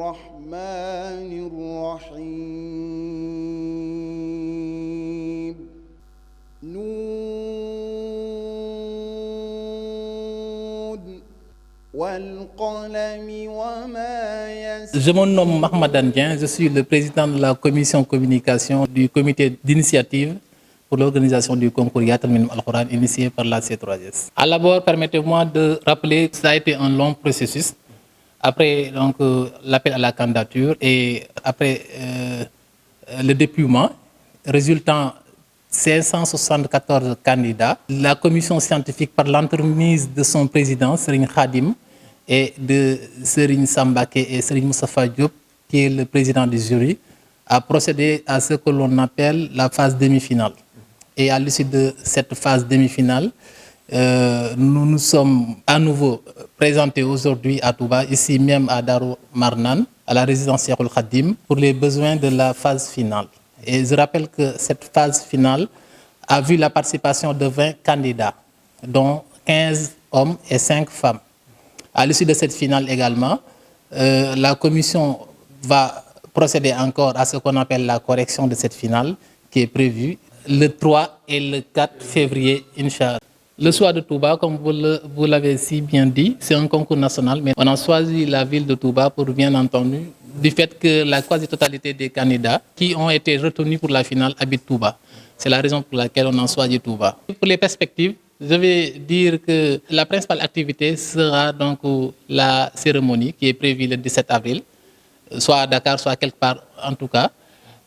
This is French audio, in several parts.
الرحمن الرحيم نون والقلم وما يسطرون. Je me nomme Mahmadan Dien, je suis le président de la commission communication du comité d'initiative pour l'organisation du concours Yatal Minimum Al-Quran initié par la C3S. À l'abord, permettez-moi de rappeler que ça a été un long processus. Après l'appel à la candidature et après le dépouillement, résultant 574 candidats, la commission scientifique, par l'entremise de son président, Serigne Khadim, et de Serigne Sambake et Serigne Moustapha Diop, qui est le président du jury, a procédé à ce que l'on appelle la phase demi-finale. Et à l'issue de cette phase demi-finale, nous nous sommes à nouveau présentés aujourd'hui à Touba, ici même à Darou Marnan, à la résidence Cheikhoul Khadim, pour les besoins de la phase finale. Et je rappelle que cette phase finale a vu la participation de 20 candidats, dont 15 hommes et 5 femmes. À l'issue de cette finale également, la commission va procéder encore à ce qu'on appelle la correction de cette finale, qui est prévue le 3 et le 4 février, Inch'Allah. Le choix de Touba, comme vous l'avez si bien dit, c'est un concours national, mais on a choisi la ville de Touba pour, bien entendu, du fait que la quasi-totalité des candidats qui ont été retenus pour la finale habitent Touba. C'est la raison pour laquelle on a choisi Touba. Pour les perspectives, je vais dire que la principale activité sera donc la cérémonie qui est prévue le 17 avril, soit à Dakar, soit quelque part en tout cas.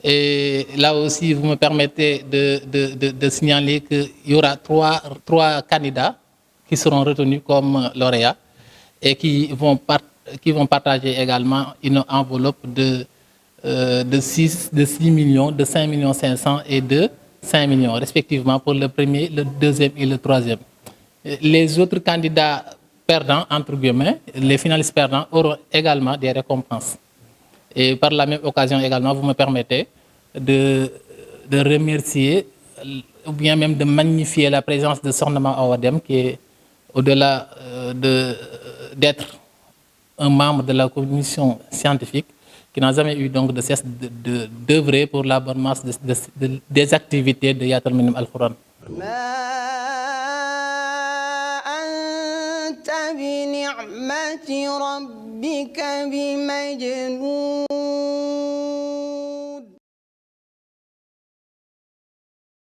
Et là aussi, vous me permettez de signaler qu'il y aura trois candidats qui seront retenus comme lauréats et qui vont partager également une enveloppe de 6 millions, de 5 millions 500 et de 5 millions, respectivement pour le premier, le deuxième et le troisième. Les autres candidats perdants, entre guillemets, les finalistes perdants, auront également des récompenses. Et par la même occasion également, vous me permettez de remercier ou bien même de magnifier la présence de Sornama Awadem, qui est au-delà d'être un membre de la commission scientifique, qui n'a jamais eu donc de cesse d'œuvrer pour la bonne masse des activités de Yatal Minimum Al-Quran. بنعمة ربك بمجنون